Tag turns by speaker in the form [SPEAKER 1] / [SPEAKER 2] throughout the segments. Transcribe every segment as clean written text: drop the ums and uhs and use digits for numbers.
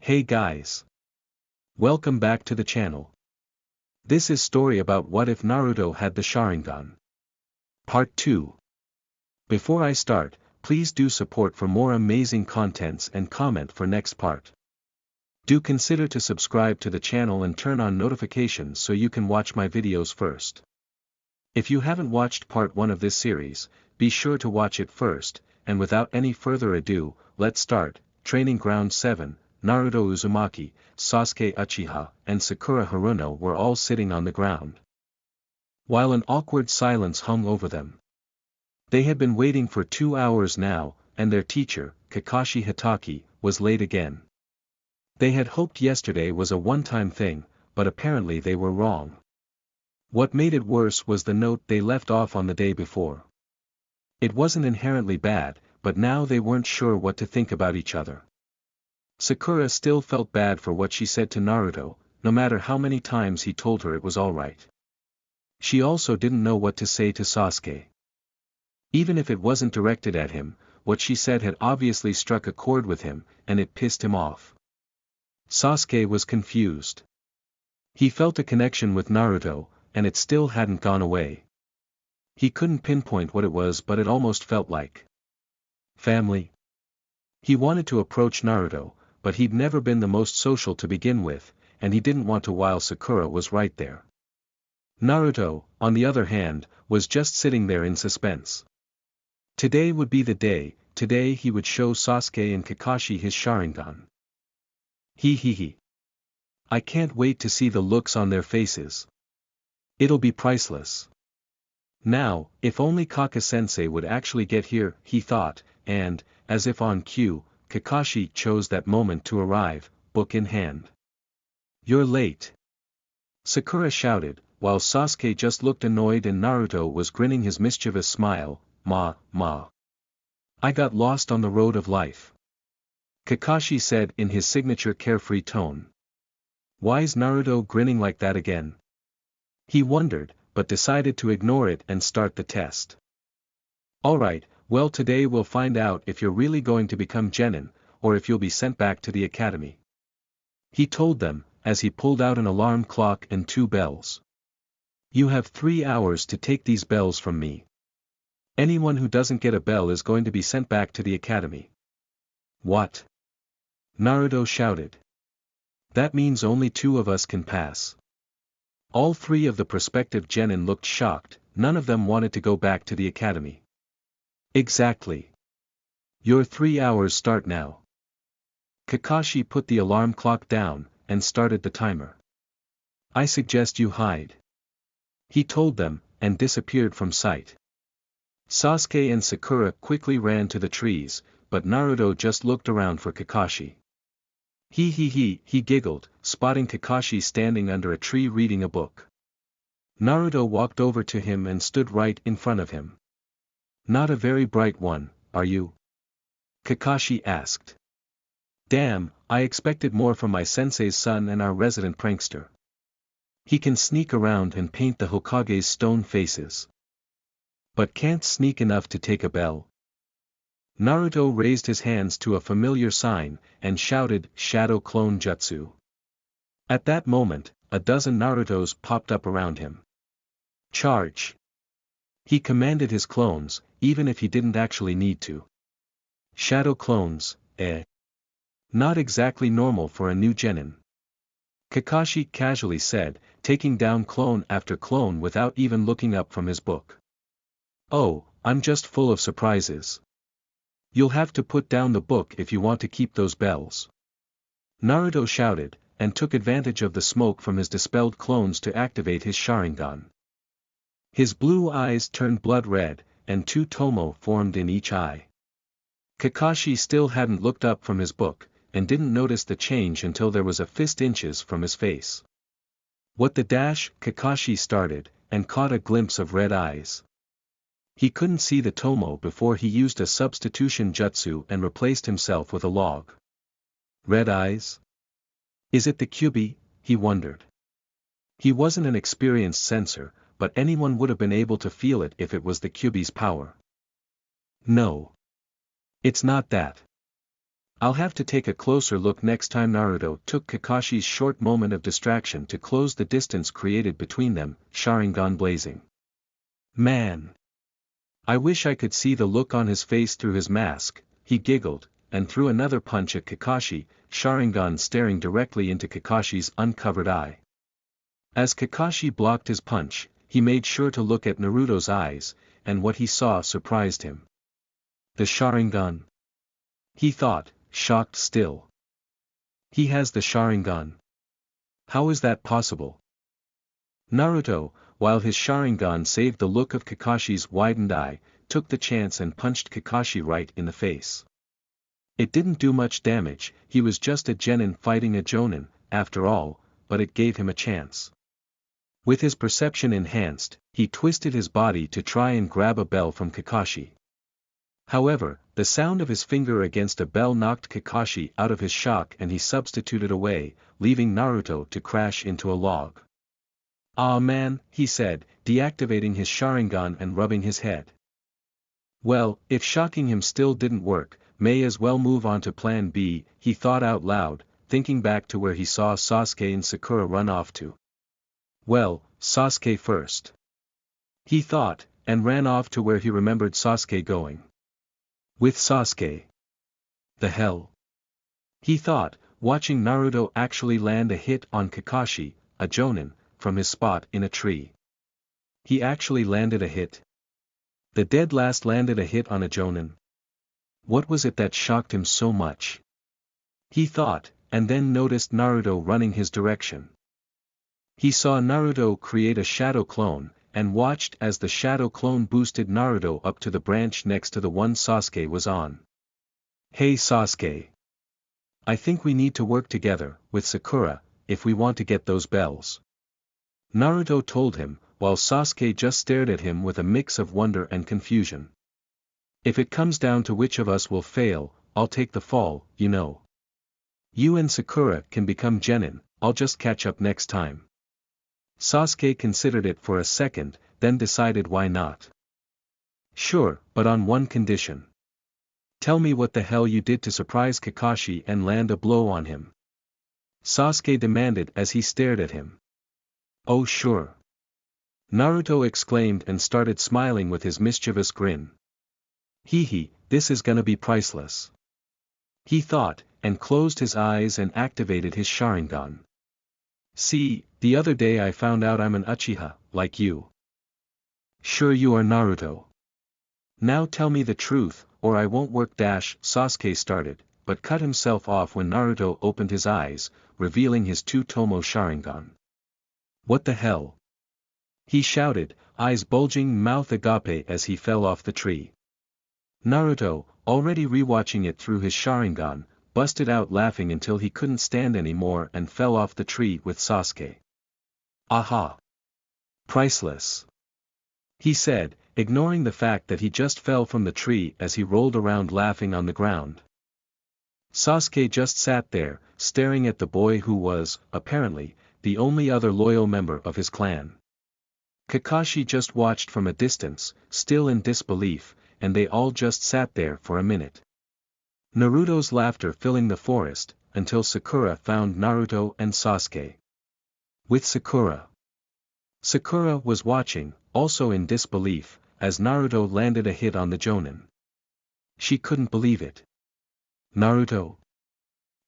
[SPEAKER 1] Hey guys! Welcome back to the channel. This is story about what if Naruto had the Sharingan. Part 2. Before I start, please do support for more amazing contents and comment for next part. Do consider to subscribe to the channel and turn on notifications so you can watch my videos first. If you haven't watched part 1 of this series, be sure to watch it first, and without any further ado, let's start. Training Ground 7. Naruto Uzumaki, Sasuke Uchiha, and Sakura Haruno were all sitting on the ground, while an awkward silence hung over them. They had been waiting for 2 hours now, and their teacher, Kakashi Hatake, was late again. They had hoped yesterday was a one-time thing, but apparently they were wrong. What made it worse was the note they left off on the day before. It wasn't inherently bad, but now they weren't sure what to think about each other. Sakura still felt bad for what she said to Naruto, no matter how many times he told her it was alright. She also didn't know what to say to Sasuke. Even if it wasn't directed at him, what she said had obviously struck a chord with him, and it pissed him off. Sasuke was confused. He felt a connection with Naruto, and it still hadn't gone away. He couldn't pinpoint what it was, but it almost felt like family. He wanted to approach Naruto, but he'd never been the most social to begin with, and he didn't want to while Sakura was right there. Naruto, on the other hand, was just sitting there in suspense. Today would be the day. Today he would show Sasuke and Kakashi his Sharingan. He. I can't wait to see the looks on their faces. It'll be priceless. Now, if only Kaka-sensei would actually get here, he thought, and, as if on cue, Kakashi chose that moment to arrive, book in hand. You're late. Sakura shouted, while Sasuke just looked annoyed and Naruto was grinning his mischievous smile. Ma. I got lost on the road of life. Kakashi said in his signature carefree tone. Why's Naruto grinning like that again? He wondered, but decided to ignore it and start the test. Alright, well today we'll find out if you're really going to become jonin, or if you'll be sent back to the academy. He told them, as he pulled out an alarm clock and 2 bells. You have 3 hours to take these bells from me. Anyone who doesn't get a bell is going to be sent back to the academy. What? Naruto shouted. That means only 2 of us can pass. All 3 of the prospective jonin looked shocked, none of them wanted to go back to the academy. Exactly. Your 3 hours start now. Kakashi put the alarm clock down, and started the timer. I suggest you hide. He told them, and disappeared from sight. Sasuke and Sakura quickly ran to the trees, but Naruto just looked around for Kakashi. He giggled, spotting Kakashi standing under a tree reading a book. Naruto walked over to him and stood right in front of him. Not a very bright one, are you? Kakashi asked. Damn, I expected more from my sensei's son and our resident prankster. He can sneak around and paint the Hokage's stone faces, but can't sneak enough to take a bell. Naruto raised his hands to a familiar sign, and shouted, Shadow Clone Jutsu. At that moment, a dozen Narutos popped up around him. Charge! He commanded his clones, even if he didn't actually need to. Shadow clones, Not exactly normal for a new jonin. Kakashi casually said, taking down clone after clone without even looking up from his book. Oh, I'm just full of surprises. You'll have to put down the book if you want to keep those bells. Naruto shouted, and took advantage of the smoke from his dispelled clones to activate his Sharingan. His blue eyes turned blood red, and 2 tomo formed in each eye. Kakashi still hadn't looked up from his book, and didn't notice the change until there was a fist inches from his face. What the dash? Kakashi started, and caught a glimpse of red eyes. He couldn't see the tomo before he used a substitution jutsu and replaced himself with a log. Red eyes? Is it the Kyuubi? He wondered. He wasn't an experienced sensor, but anyone would have been able to feel it if it was the Kyuubi's power. No. It's not that. I'll have to take a closer look next time. Naruto took Kakashi's short moment of distraction to close the distance created between them, Sharingan blazing. Man! I wish I could see the look on his face through his mask, he giggled, and threw another punch at Kakashi, Sharingan staring directly into Kakashi's uncovered eye. As Kakashi blocked his punch, he made sure to look at Naruto's eyes, and what he saw surprised him. The Sharingan? He thought, shocked still. He has the Sharingan. How is that possible? Naruto, while his Sharingan saved the look of Kakashi's widened eye, took the chance and punched Kakashi right in the face. It didn't do much damage, he was just a genin fighting a jonin, after all, but it gave him a chance. With his perception enhanced, he twisted his body to try and grab a bell from Kakashi. However, the sound of his finger against a bell knocked Kakashi out of his shock and he substituted away, leaving Naruto to crash into a log. "Ah man," he said, deactivating his Sharingan and rubbing his head. Well, if shocking him still didn't work, may as well move on to plan B, he thought out loud, thinking back to where he saw Sasuke and Sakura run off to. Well, Sasuke first. He thought, and ran off to where he remembered Sasuke going. With Sasuke. The hell? He thought, watching Naruto actually land a hit on Kakashi, a jonin, from his spot in a tree. He actually landed a hit. The dead last landed a hit on a jonin. What was it that shocked him so much? He thought, and then noticed Naruto running his direction. He saw Naruto create a shadow clone, and watched as the shadow clone boosted Naruto up to the branch next to the one Sasuke was on. Hey Sasuke! I think we need to work together, with Sakura, if we want to get those bells. Naruto told him, while Sasuke just stared at him with a mix of wonder and confusion. If it comes down to which of us will fail, I'll take the fall, you know. You and Sakura can become genin, I'll just catch up next time. Sasuke considered it for a second, then decided why not. Sure, but on one condition. Tell me what the hell you did to surprise Kakashi and land a blow on him. Sasuke demanded as he stared at him. Oh sure. Naruto exclaimed and started smiling with his mischievous grin. Hee, this is gonna be priceless. He thought, and closed his eyes and activated his Sharingan. See, the other day I found out I'm an Uchiha, like you. Sure you are Naruto. Now tell me the truth, or I won't work. Sasuke started, but cut himself off when Naruto opened his eyes, revealing his two-tomo Sharingan. What the hell? He shouted, eyes bulging, mouth agape as he fell off the tree. Naruto, already rewatching it through his Sharingan, busted out laughing until he couldn't stand anymore and fell off the tree with Sasuke. Aha! Priceless! He said, ignoring the fact that he just fell from the tree as he rolled around laughing on the ground. Sasuke just sat there, staring at the boy who was, apparently, the only other loyal member of his clan. Kakashi just watched from a distance, still in disbelief, and they all just sat there for a minute. Naruto's laughter filling the forest, until Sakura found Naruto and Sasuke. With Sakura. Sakura was watching, also in disbelief, as Naruto landed a hit on the jonin. She couldn't believe it. Naruto?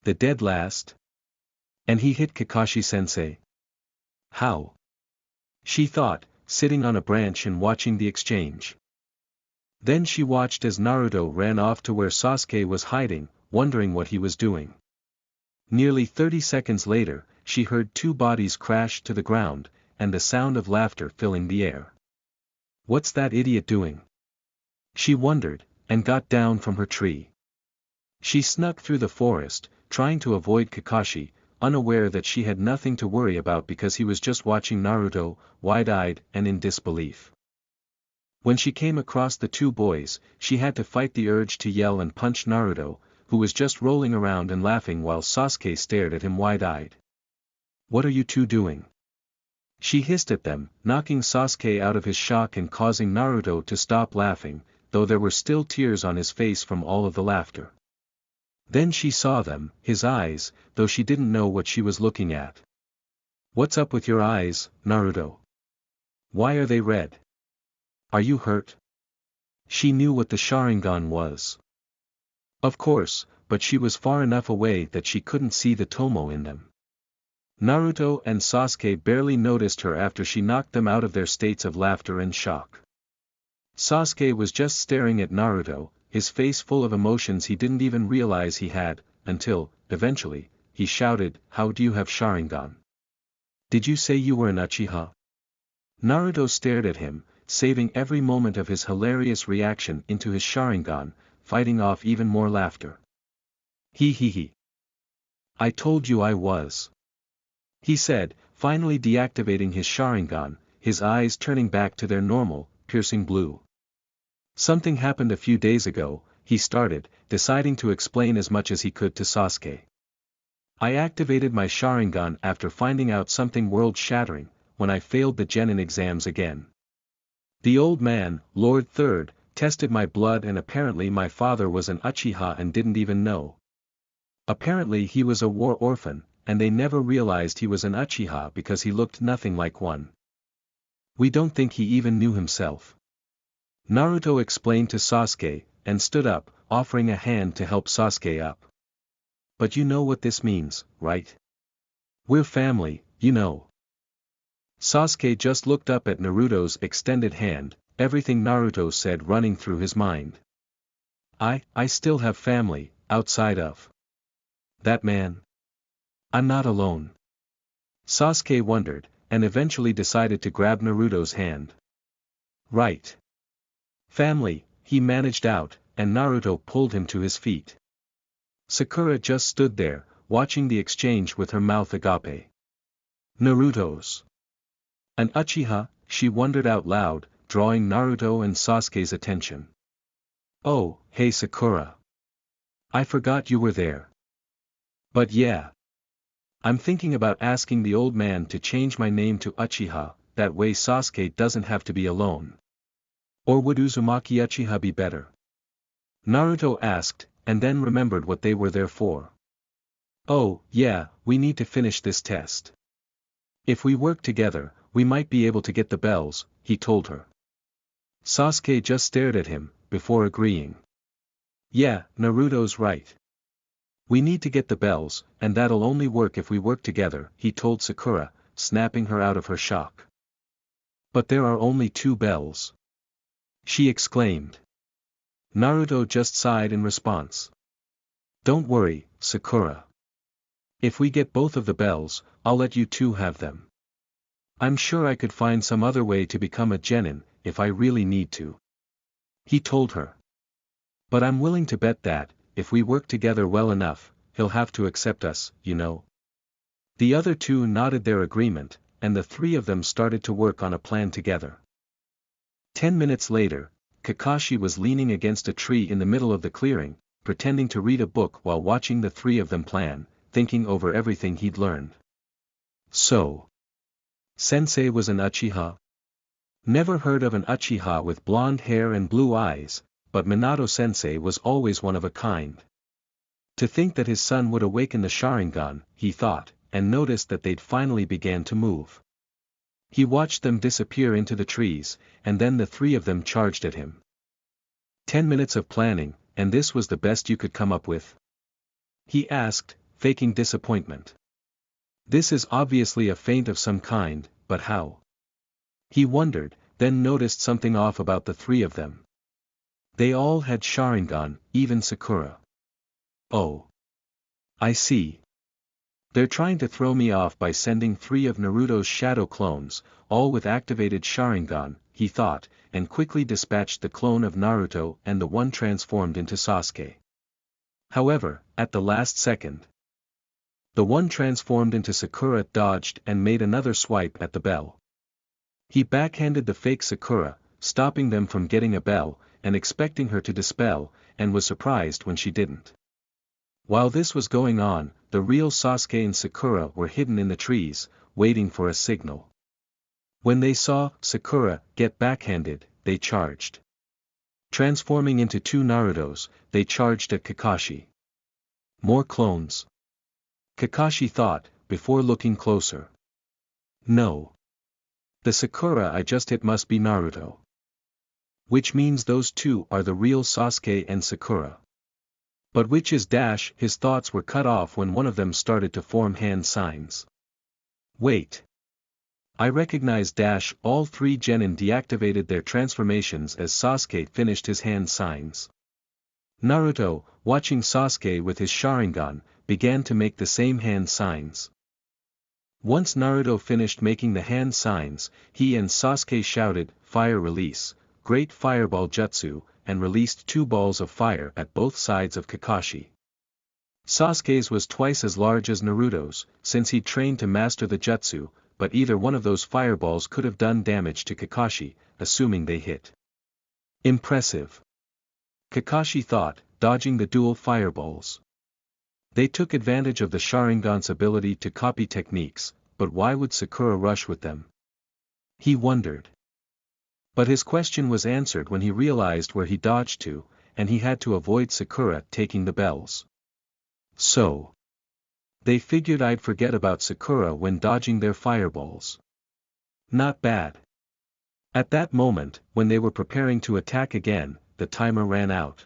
[SPEAKER 1] The dead last? And he hit Kakashi-sensei? How? She thought, sitting on a branch and watching the exchange. Then she watched as Naruto ran off to where Sasuke was hiding, wondering what he was doing. Nearly 30 seconds later, she heard two bodies crash to the ground, and the sound of laughter filling the air. What's that idiot doing? She wondered, and got down from her tree. She snuck through the forest, trying to avoid Kakashi, unaware that she had nothing to worry about because he was just watching Naruto, wide-eyed and in disbelief. When she came across the two boys, she had to fight the urge to yell and punch Naruto, who was just rolling around and laughing while Sasuke stared at him wide-eyed. What are you two doing? She hissed at them, knocking Sasuke out of his shock and causing Naruto to stop laughing, though there were still tears on his face from all of the laughter. Then she saw them, his eyes, though she didn't know what she was looking at. What's up with your eyes, Naruto? Why are they red? Are you hurt? She knew what the Sharingan was. Of course, but she was far enough away that she couldn't see the tomo in them. Naruto and Sasuke barely noticed her after she knocked them out of their states of laughter and shock. Sasuke was just staring at Naruto, his face full of emotions he didn't even realize he had, until, eventually, he shouted, "How do you have Sharingan? Did you say you were an Uchiha?" Naruto stared at him, saving every moment of his hilarious reaction into his Sharingan, fighting off even more laughter. He. I told you I was. He said, finally deactivating his Sharingan, his eyes turning back to their normal, piercing blue. Something happened a few days ago, he started, deciding to explain as much as he could to Sasuke. I activated my Sharingan after finding out something world-shattering, when I failed the jonin exams again. The old man, Lord Third, tested my blood and apparently my father was an Uchiha and didn't even know. Apparently he was a war orphan, and they never realized he was an Uchiha because he looked nothing like one. We don't think he even knew himself. Naruto explained to Sasuke, and stood up, offering a hand to help Sasuke up. But you know what this means, right? We're family, you know. Sasuke just looked up at Naruto's extended hand, everything Naruto said running through his mind. I still have family, outside of that man. I'm not alone. Sasuke wondered, and eventually decided to grab Naruto's hand. Right. Family, he managed out, and Naruto pulled him to his feet. Sakura just stood there, watching the exchange with her mouth agape. Naruto's an Uchiha, she wondered out loud, drawing Naruto and Sasuke's attention. Oh, hey Sakura. I forgot you were there. But yeah. I'm thinking about asking the old man to change my name to Uchiha, that way Sasuke doesn't have to be alone. Or would Uzumaki Uchiha be better? Naruto asked, and then remembered what they were there for. Oh, yeah, we need to finish this test. If we work together, we might be able to get the bells, he told her. Sasuke just stared at him, before agreeing. Yeah, Naruto's right. We need to get the bells, and that'll only work if we work together, he told Sakura, snapping her out of her shock. But there are only 2 bells. She exclaimed. Naruto just sighed in response. Don't worry, Sakura. If we get both of the bells, I'll let you 2 have them. I'm sure I could find some other way to become a genin, if I really need to. He told her. But I'm willing to bet that, if we work together well enough, he'll have to accept us, you know. The other 2 nodded their agreement, and the 3 of them started to work on a plan together. 10 minutes later, Kakashi was leaning against a tree in the middle of the clearing, pretending to read a book while watching the 3 of them plan, thinking over everything he'd learned. So, Sensei was an Uchiha? Never heard of an Uchiha with blonde hair and blue eyes, but Minato-sensei was always one of a kind. To think that his son would awaken the Sharingan, he thought, and noticed that they'd finally began to move. He watched them disappear into the trees, and then the 3 of them charged at him. 10 minutes of planning, and this was the best you could come up with? He asked, faking disappointment. This is obviously a feint of some kind, but how? He wondered, then noticed something off about the 3 of them. They all had Sharingan, even Sakura. Oh. I see. They're trying to throw me off by sending 3 of Naruto's shadow clones, all with activated Sharingan, he thought, and quickly dispatched the clone of Naruto and the one transformed into Sasuke. However, at the last second, the one transformed into Sakura dodged and made another swipe at the bell. He backhanded the fake Sakura, stopping them from getting a bell, and expecting her to dispel, and was surprised when she didn't. While this was going on, the real Sasuke and Sakura were hidden in the trees, waiting for a signal. When they saw Sakura get backhanded, they charged. Transforming into 2 Narutos, they charged at Kakashi. More clones? Kakashi thought, before looking closer. No. The Sakura I just hit must be Naruto. Which means those two are the real Sasuke and Sakura. But which is dash? His thoughts were cut off when one of them started to form hand signs. Wait. I recognize dash. All three genin deactivated their transformations as Sasuke finished his hand signs. Naruto, watching Sasuke with his Sharingan, began to make the same hand signs. Once Naruto finished making the hand signs, he and Sasuke shouted, "Fire release," great fireball jutsu, and released two balls of fire at both sides of Kakashi. Sasuke's was twice as large as Naruto's, since he trained to master the jutsu, but either one of those fireballs could have done damage to Kakashi, assuming they hit. Impressive. Kakashi thought, dodging the dual fireballs. They took advantage of the Sharingan's ability to copy techniques, but why would Sakura rush with them? He wondered. But his question was answered when he realized where he dodged to, and he had to avoid Sakura taking the bells. So. They figured I'd forget about Sakura when dodging their fireballs. Not bad. At that moment, when they were preparing to attack again, the timer ran out.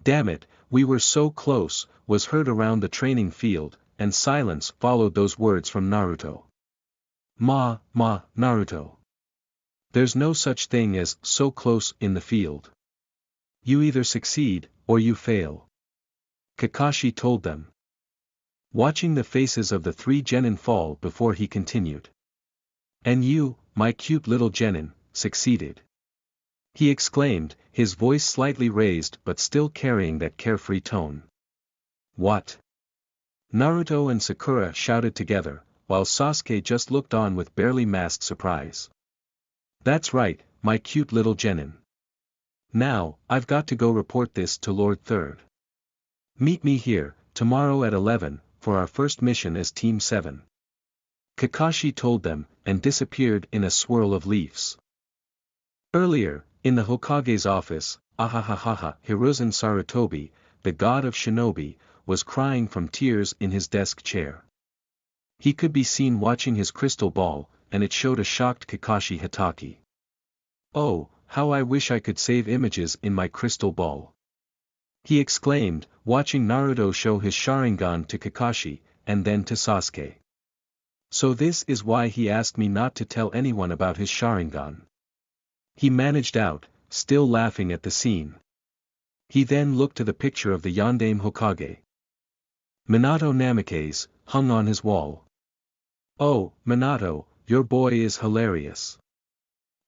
[SPEAKER 1] Damn it, we were so close, was heard around the training field, and silence followed those words from Naruto. Naruto. There's no such thing as so close in the field. You either succeed, or you fail. Kakashi told them. Watching the faces of the three genin fall before he continued. And you, my cute little genin, succeeded. He exclaimed, his voice slightly raised but still carrying that carefree tone. What? Naruto and Sakura shouted together, while Sasuke just looked on with barely masked surprise. That's right, my cute little genin. Now, I've got to go report this to Lord Third. Meet me here, tomorrow at 11, for our first mission as Team 7. Kakashi told them, and disappeared in a swirl of leaves. Earlier, in the Hokage's office, Hiruzen Sarutobi, the god of shinobi, was crying from tears in his desk chair. He could be seen watching his crystal ball, and it showed a shocked Kakashi Hatake. Oh, how I wish I could save images in my crystal ball. He exclaimed, watching Naruto show his Sharingan to Kakashi, and then to Sasuke. So this is why he asked me not to tell anyone about his Sharingan. He managed out, still laughing at the scene. He then looked to the picture of the Yondaime Hokage. Minato Namikaze, hung on his wall. Oh, Minato, your boy is hilarious.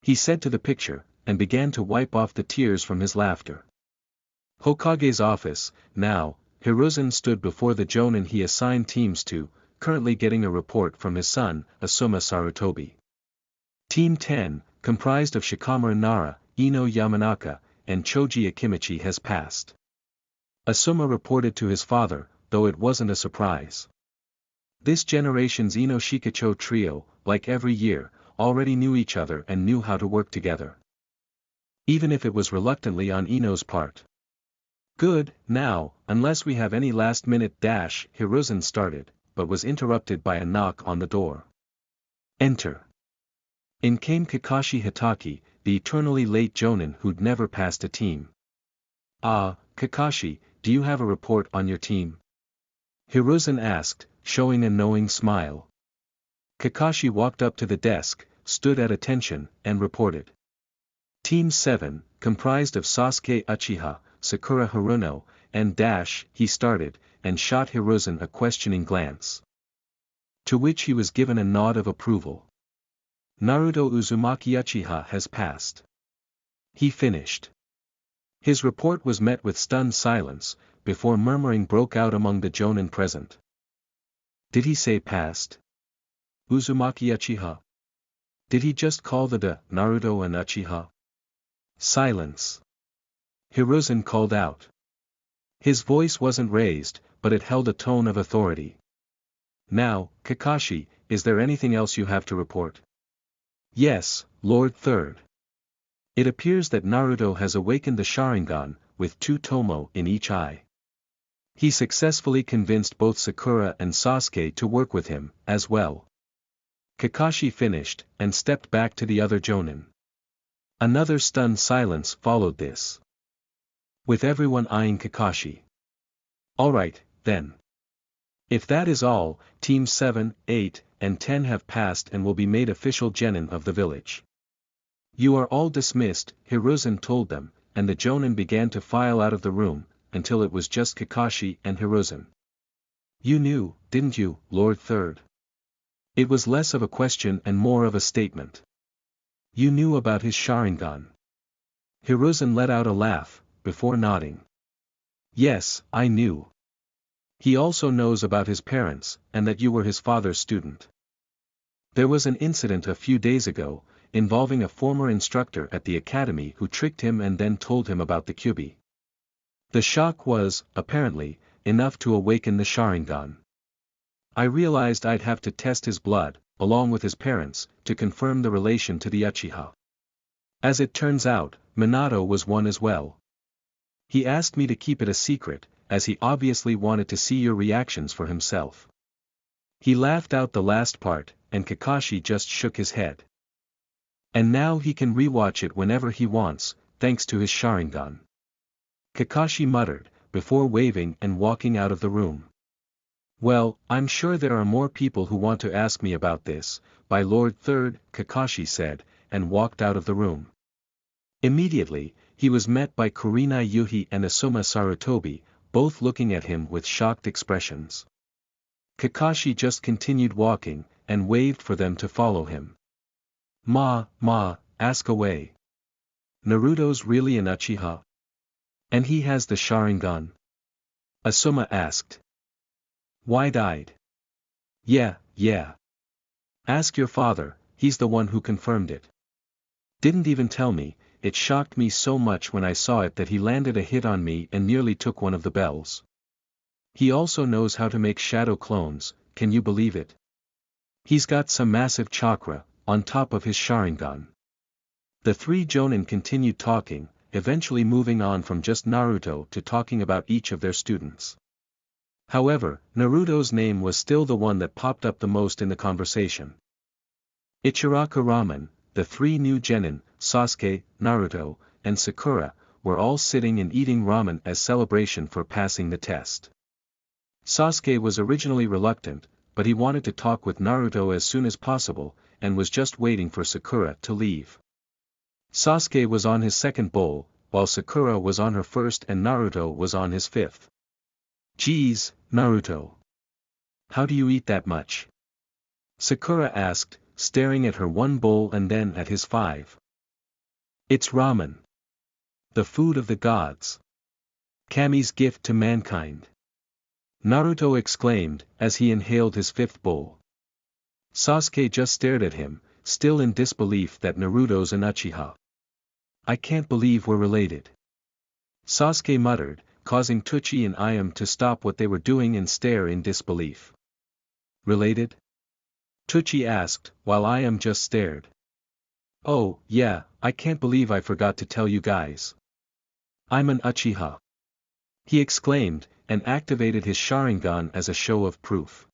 [SPEAKER 1] He said to the picture, and began to wipe off the tears from his laughter. Hokage's office, now, Hiruzen stood before the jonin he assigned teams to, currently getting a report from his son, Asuma Sarutobi. Team 10, comprised of Shikamaru Nara, Ino Yamanaka, and Choji Akimichi has passed. Asuma reported to his father, though it wasn't a surprise. This generation's Ino Shikacho trio, like every year, already knew each other and knew how to work together. Even if it was reluctantly on Ino's part. Good, now, unless we have any last-minute dash, Hiruzen started, but was interrupted by a knock on the door. Enter. In came Kakashi Hatake, the eternally late jonin who'd never passed a team. Ah, Kakashi, do you have a report on your team? Hiruzen asked, showing a knowing smile. Kakashi walked up to the desk, stood at attention, and reported. Team 7, comprised of Sasuke Uchiha, Sakura Haruno, and Dash, he started, and shot Hiruzen a questioning glance. To which he was given a nod of approval. Naruto Uzumaki Uchiha has passed. He finished. His report was met with stunned silence, before murmuring broke out among the jonin present. Did he say passed? Uzumaki Uchiha? Did he just call the Naruto and Uchiha? Silence. Hiruzen called out. His voice wasn't raised, but it held a tone of authority. Now, Kakashi, is there anything else you have to report? Yes, Lord Third. It appears that Naruto has awakened the Sharingan, with two tomo in each eye. He successfully convinced both Sakura and Sasuke to work with him, as well. Kakashi finished, and stepped back to the other jonin. Another stunned silence followed this, with everyone eyeing Kakashi. Alright, then. If that is all, Teams 7, 8, and 10 have passed and will be made official genin of the village. You are all dismissed, Hiruzen told them, and the jonin began to file out of the room, until it was just Kakashi and Hiruzen. You knew, didn't you, Lord Third? It was less of a question and more of a statement. You knew about his Sharingan. Hiruzen let out a laugh, before nodding. Yes, I knew. He also knows about his parents, and that you were his father's student. There was an incident a few days ago, involving a former instructor at the academy who tricked him and then told him about the Kyuubi. The shock was, apparently, enough to awaken the Sharingan. I realized I'd have to test his blood, along with his parents, to confirm the relation to the Uchiha. As it turns out, Minato was one as well. He asked me to keep it a secret, as he obviously wanted to see your reactions for himself. He laughed out the last part, and Kakashi just shook his head. And now he can rewatch it whenever he wants, thanks to his Sharingan. Kakashi muttered, before waving and walking out of the room. Well, I'm sure there are more people who want to ask me about this, by Lord Third, Kakashi said, and walked out of the room. Immediately, he was met by Kurenai Yuhi and Asuma Sarutobi, both looking at him with shocked expressions. Kakashi just continued walking, and waved for them to follow him. Ma, ask away. Naruto's really an Uchiha? And he has the Sharingan? Asuma asked. Wide-eyed. Yeah. Ask your father, he's the one who confirmed it. Didn't even tell me. It shocked me so much when I saw it that he landed a hit on me and nearly took one of the bells. He also knows how to make shadow clones, can you believe it? He's got some massive chakra, on top of his Sharingan. The three jonin continued talking, eventually moving on from just Naruto to talking about each of their students. However, Naruto's name was still the one that popped up the most in the conversation. Ichiraka Ramen, the three new genin, Sasuke, Naruto, and Sakura, were all sitting and eating ramen as celebration for passing the test. Sasuke was originally reluctant, but he wanted to talk with Naruto as soon as possible, and was just waiting for Sakura to leave. Sasuke was on his second bowl, while Sakura was on her first and Naruto was on his fifth. Geez, Naruto. How do you eat that much? Sakura asked, staring at her one bowl and then at his five. It's ramen. The food of the gods. Kami's gift to mankind. Naruto exclaimed, as he inhaled his fifth bowl. Sasuke just stared at him, still in disbelief that Naruto's an Uchiha. I can't believe we're related. Sasuke muttered, causing Teuchi and Ayam to stop what they were doing and stare in disbelief. Related? Teuchi asked, while Ayam just stared. Oh, yeah, I can't believe I forgot to tell you guys. I'm an Uchiha. He exclaimed, and activated his Sharingan as a show of proof.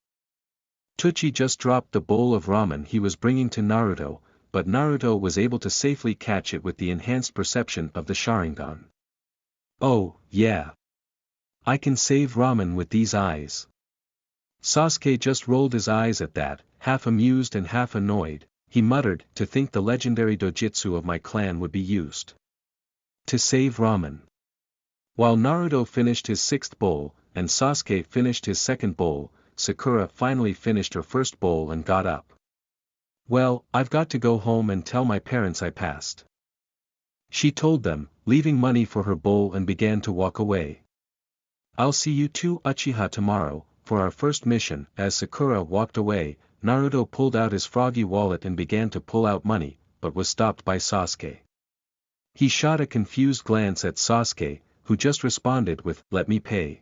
[SPEAKER 1] Teuchi just dropped the bowl of ramen he was bringing to Naruto, but Naruto was able to safely catch it with the enhanced perception of the Sharingan. Oh, yeah. I can save ramen with these eyes. Sasuke just rolled his eyes at that, half amused and half annoyed. He muttered, to think the legendary dojutsu of my clan would be used to save ramen. While Naruto finished his sixth bowl, and Sasuke finished his second bowl, Sakura finally finished her first bowl and got up. Well, I've got to go home and tell my parents I passed. She told them, leaving money for her bowl and began to walk away. I'll see you two Uchiha tomorrow, for our first mission. As Sakura walked away, Naruto pulled out his froggy wallet and began to pull out money, but was stopped by Sasuke. He shot a confused glance at Sasuke, who just responded with, "Let me pay."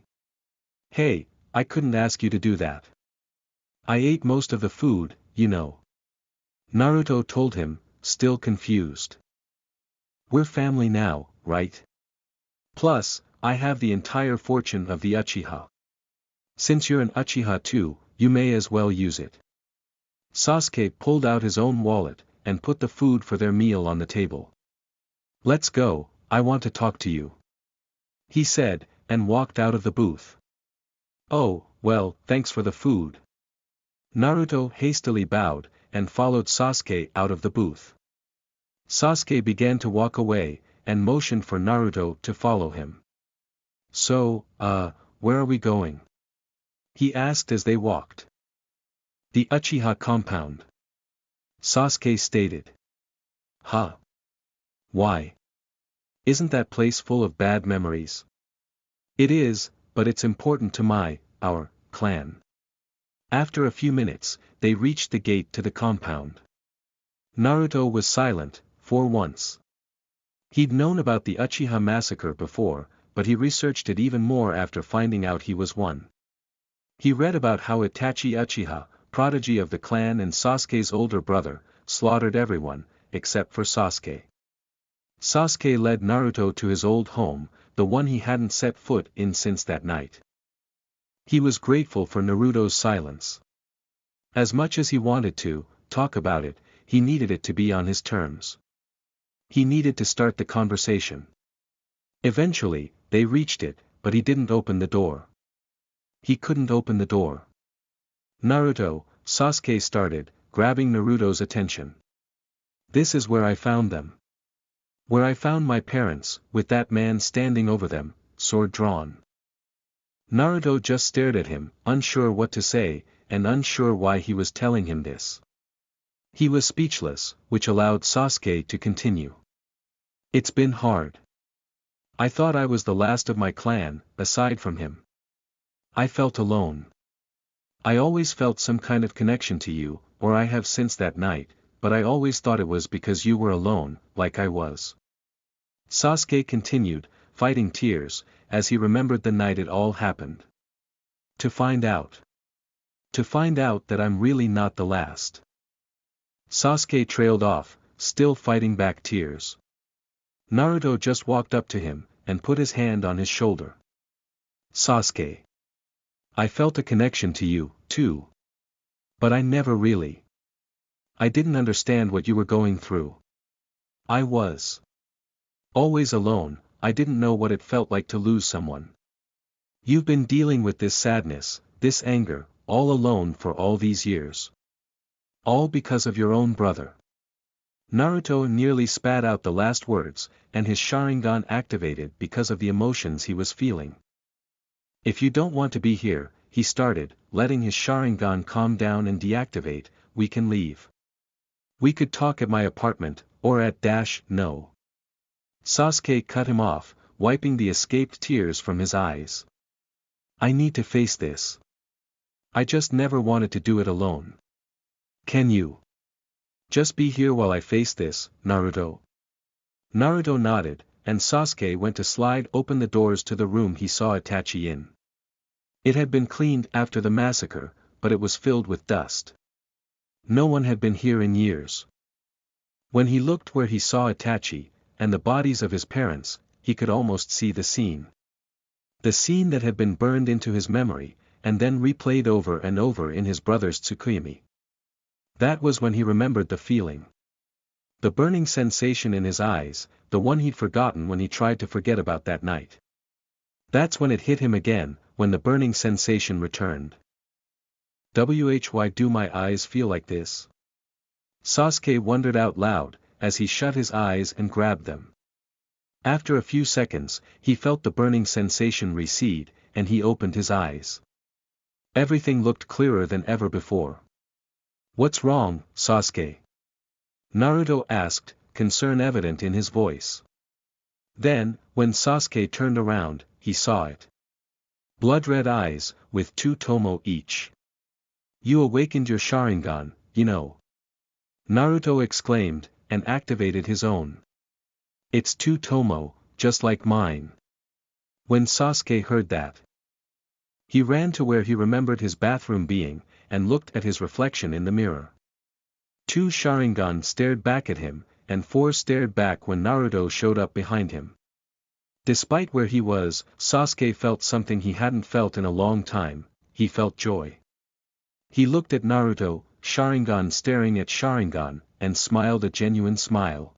[SPEAKER 1] Hey, I couldn't ask you to do that. I ate most of the food, you know. Naruto told him, still confused. We're family now, right? Plus, I have the entire fortune of the Uchiha. Since you're an Uchiha too, you may as well use it. Sasuke pulled out his own wallet, and put the food for their meal on the table. Let's go, I want to talk to you, he said, and walked out of the booth. Oh, well, thanks for the food. Naruto hastily bowed, and followed Sasuke out of the booth. Sasuke began to walk away, and motioned for Naruto to follow him. So, where are we going? He asked as they walked. The Uchiha compound, Sasuke stated. Huh? Why? Isn't that place full of bad memories? It is, but it's important to our clan. After a few minutes, they reached the gate to the compound. Naruto was silent, for once. He'd known about the Uchiha massacre before, but he researched it even more after finding out he was one. He read about how Itachi Uchiha, prodigy of the clan and Sasuke's older brother, slaughtered everyone, except for Sasuke. Sasuke led Naruto to his old home, the one he hadn't set foot in since that night. He was grateful for Naruto's silence. As much as he wanted to talk about it, he needed it to be on his terms. He needed to start the conversation. Eventually, they reached it, but he didn't open the door. He couldn't open the door. Naruto, Sasuke started, grabbing Naruto's attention. This is where I found them. Where I found my parents, with that man standing over them, sword drawn. Naruto just stared at him, unsure what to say, and unsure why he was telling him this. He was speechless, which allowed Sasuke to continue. It's been hard. I thought I was the last of my clan, aside from him. I felt alone. I always felt some kind of connection to you, or I have since that night, but I always thought it was because you were alone, like I was. Sasuke continued, fighting tears, as he remembered the night it all happened. To find out. To find out that I'm really not the last. Sasuke trailed off, still fighting back tears. Naruto just walked up to him, and put his hand on his shoulder. Sasuke. I felt a connection to you, too. But I never really. I didn't understand what you were going through. I was always alone, I didn't know what it felt like to lose someone. You've been dealing with this sadness, this anger, all alone for all these years. All because of your own brother. Naruto nearly spat out the last words, and his Sharingan activated because of the emotions he was feeling. If you don't want to be here, he started, letting his Sharingan calm down and deactivate, we can leave. We could talk at my apartment, or at no. Sasuke cut him off, wiping the escaped tears from his eyes. I need to face this. I just never wanted to do it alone. Can you just be here while I face this, Naruto? Naruto nodded, and Sasuke went to slide open the doors to the room he saw Itachi in. It had been cleaned after the massacre, but it was filled with dust. No one had been here in years. When he looked where he saw Itachi, and the bodies of his parents, he could almost see the scene. The scene that had been burned into his memory, and then replayed over and over in his brother's Tsukuyomi. That was when he remembered the feeling. The burning sensation in his eyes, the one he'd forgotten when he tried to forget about that night. That's when it hit him again, when the burning sensation returned. Why do my eyes feel like this? Sasuke wondered out loud, as he shut his eyes and grabbed them. After a few seconds, he felt the burning sensation recede, and he opened his eyes. Everything looked clearer than ever before. What's wrong, Sasuke? Naruto asked, concern evident in his voice. Then, when Sasuke turned around, he saw it. Blood-red eyes, with 2 tomo each. You awakened your Sharingan, you know. Naruto exclaimed, and activated his own. It's 2 tomo, just like mine. When Sasuke heard that, he ran to where he remembered his bathroom being, and looked at his reflection in the mirror. 2 Sharingan stared back at him, and 4 stared back when Naruto showed up behind him. Despite where he was, Sasuke felt something he hadn't felt in a long time. He felt joy. He looked at Naruto, Sharingan staring at Sharingan, and smiled a genuine smile.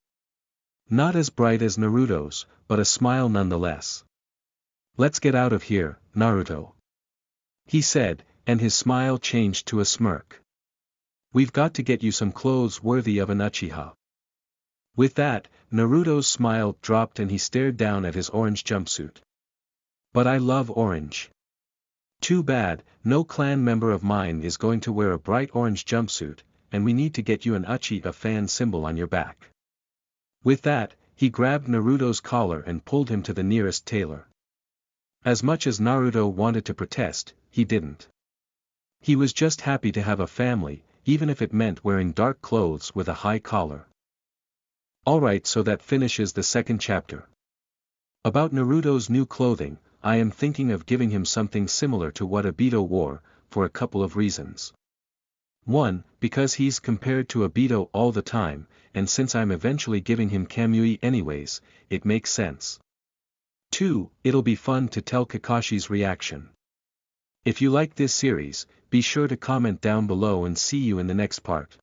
[SPEAKER 1] Not as bright as Naruto's, but a smile nonetheless. "Let's get out of here, Naruto," he said, and his smile changed to a smirk. "We've got to get you some clothes worthy of an Uchiha." With that, Naruto's smile dropped and he stared down at his orange jumpsuit. "But I love orange. Too bad, no clan member of mine is going to wear a bright orange jumpsuit, and we need to get you an Uchiha fan symbol on your back." With that, he grabbed Naruto's collar and pulled him to the nearest tailor. As much as Naruto wanted to protest, he didn't. He was just happy to have a family, even if it meant wearing dark clothes with a high collar. Alright, so that finishes the second chapter. About Naruto's new clothing, I am thinking of giving him something similar to what Obito wore, for a couple of reasons. 1, because he's compared to Obito all the time, and since I'm eventually giving him Kamui anyways, it makes sense. 2, it'll be fun to tell Kakashi's reaction. If you like this series, be sure to comment down below and see you in the next part.